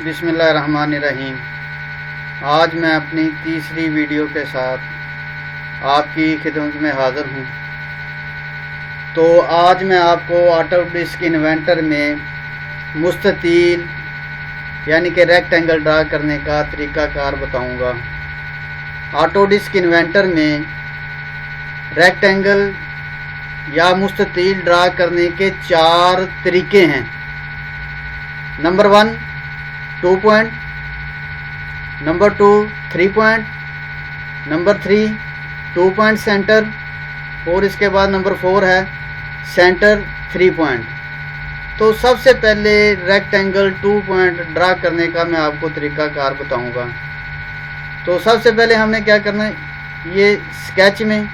बिस्मिल्लाहिर्रहमानिर्रहीम। आज मैं अपनी तीसरी वीडियो के साथ आपकी खिदमत में हाज़िर हूँ। तो आज मैं आपको ऑटोडेस्क इन्वेंटर में मुस्ततील यानी कि रेक्टेंगल ड्रा करने का तरीक़ाकार बताऊँगा। ऑटोडेस्क इन्वेंटर में रेक्टेंगल या मुस्ततील ड्रा करने के 4 तरीके हैं। Number 1 2 point, number 2 3 point, number 3 2 point centre और इसके बाद नंबर 4 है सेंटर 3 पॉइंट। तो सबसे पहले रेक्टेंगल 2 पॉइंट ड्रा करने का मैं आपको तरीक़ाकार बताऊंगा। तो सबसे पहले हमने क्या करना है, ये स्केच में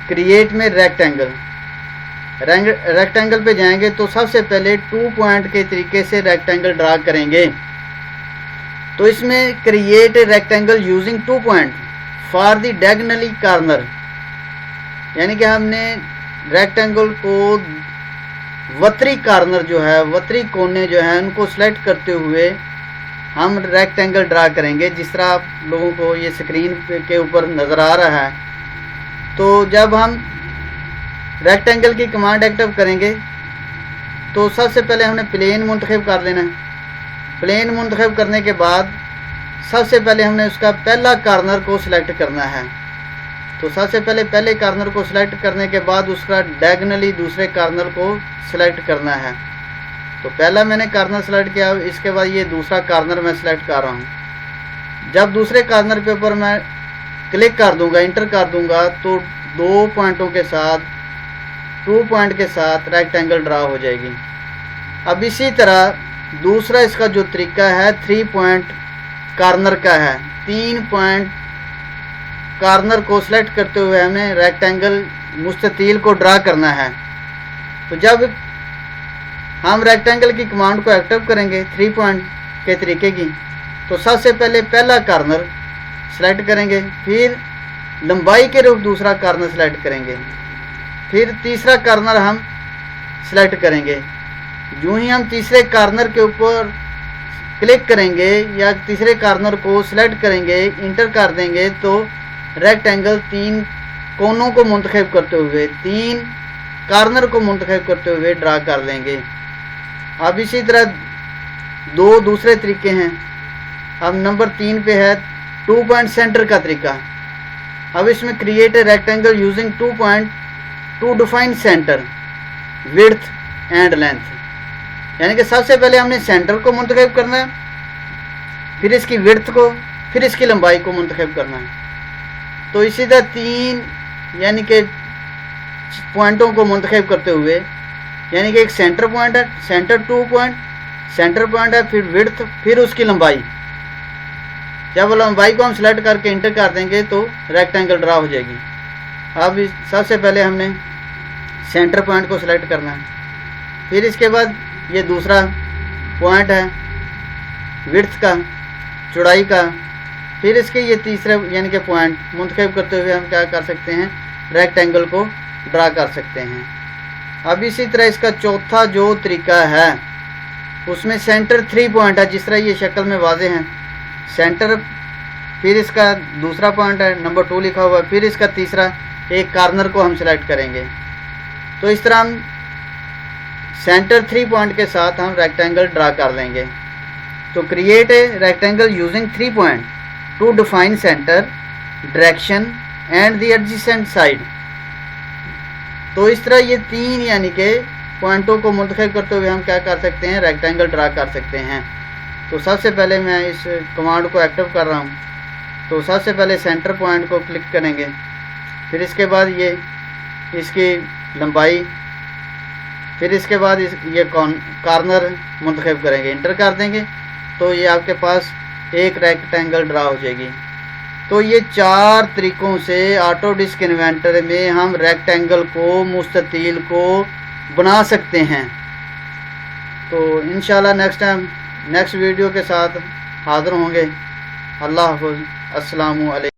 क्रिएट में रेक्टेंगल पे जाएंगे तो सबसे पहले 2 पॉइंट के तरीके से रेक्टेंगल ड्रा करेंगे। तो इसमें create rectangle using 2 point for the diagonally corner, यानी कि हमने रेक्टेंगल को वक्री कॉर्नर जो है, वक्री कोने जो है उनको सेलेक्ट करते हुए हम रेक्टेंगल ड्रा करेंगे। जिस तरह आप लोगों को ये स्क्रीन के ऊपर नज़र आ रहा है। तो जब हम रेक्टेंगल की कमांड एक्टिव करेंगे तो सबसे पहले हमने प्लेन मुंतखब कर लेना है। प्लेन मुंतखब करने के बाद सबसे पहले हमने उसका पहला कॉर्नर को सिलेक्ट करना है। तो सबसे पहले पहले कॉर्नर को सिलेक्ट करने के बाद उसका डायगोनली दूसरे कॉर्नर को सिलेक्ट करना है। तो पहला मैंने कॉर्नर सेलेक्ट किया, इसके बाद ये दूसरा कॉर्नर मैं सिलेक्ट कर रहा हूँ। जब दूसरे कॉर्नर के ऊपर मैं क्लिक कर दूंगा, इंटर कर दूंगा, तो 2 पॉइंटों के साथ 2 पॉइंट के साथ रेक्टेंगल ड्रा हो जाएगी। अब इसी तरह दूसरा इसका जो तरीका है 3 पॉइंट कॉर्नर का है। 3 पॉइंट कॉर्नर को सिलेक्ट करते हुए हमें रेक्टेंगल मुस्ततील को ड्रा करना है। तो जब हम रेक्टेंगल की कमांड को एक्टिव करेंगे 3 पॉइंट के तरीके की, तो सबसे पहले पहला कॉर्नर सेलेक्ट करेंगे, फिर लंबाई के रूप दूसरा कॉर्नर सेलेक्ट करेंगे, फिर तीसरा कॉर्नर हम सेलेक्ट करेंगे। यूं ही हम तीसरे कॉर्नर के ऊपर क्लिक करेंगे या तीसरे कॉर्नर को सिलेक्ट करेंगे, इंटर कर देंगे, तो रेक्टेंगल 3 कोनों को मुंतखब करते हुए 3 कॉर्नर को मुंतखब करते हुए ड्रा कर लेंगे। अब इसी तरह 2 दूसरे तरीके हैं। अब नंबर 3 पे है 2 पॉइंट सेंटर का तरीका। अब इसमें create a rectangle using 2 point two define centre width and length, यानी कि सबसे पहले हमने सेंटर को मुंतखब करना है, फिर इसकी विड्थ को, फिर इसकी लंबाई को मुंतखब करना है। तो इसी तरह 3 यानी कि पॉइंटों को मुंतखब करते हुए, यानी कि एक सेंटर पॉइंट है, सेंटर 2 पॉइंट, सेंटर पॉइंट है, फिर विड्थ, फिर उसकी लंबाई। जब लंबाई को हम सेलेक्ट करके इंटर कर देंगे तो रेक्टेंगल ड्रा हो जाएगी। अब सबसे पहले हमने सेंटर पॉइंट को सिलेक्ट करना है, फिर इसके बाद ये दूसरा पॉइंट है विड्थ का, चौड़ाई का, फिर इसके ये तीसरे यानी कि पॉइंट मुंतखब करते हुए हम क्या कर सकते हैं, रेक्टेंगल को ड्रा कर सकते हैं। अब इसी तरह इसका चौथा जो तरीका है उसमें सेंटर 3 पॉइंट है, जिस तरह ये शक्ल में वाज़े हैं। सेंटर, फिर इसका दूसरा पॉइंट है, नंबर 2 लिखा हुआ है, फिर इसका तीसरा एक कॉर्नर को हम सिलेक्ट करेंगे। तो इस तरह हम सेंटर 3 पॉइंट के साथ हम रेक्टेंगल ड्रा कर लेंगे। तो create a rectangle using 3 point two define centre, direction and the adjacent side. तो इस तरह ये 3 यानी कि पॉइंटों को मुंतखब करते हुए हम क्या कर सकते हैं, रेक्टेंगल ड्रा कर सकते हैं। तो सबसे पहले मैं इस कमांड को एक्टिव कर रहा हूँ। तो सबसे पहले सेंटर पॉइंट को क्लिक करेंगे, फिर इसके बाद ये इसकी लंबाई, फिर इसके बाद ये कॉर्नर मुंतखब करेंगे, इंटर कर देंगे, तो ये आपके पास एक रेक्टेंगल ड्रा हो जाएगी। तो ये 4 तरीक़ों से ऑटोडेस्क इन्वेंटर में हम रेक्टेंगल को, मुस्ततील को बना सकते हैं। तो इंशाल्लाह नेक्स्ट वीडियो के साथ हाज़िर होंगे। अल्लाह हाफ़िज़। अस्सलामु अलैकुम।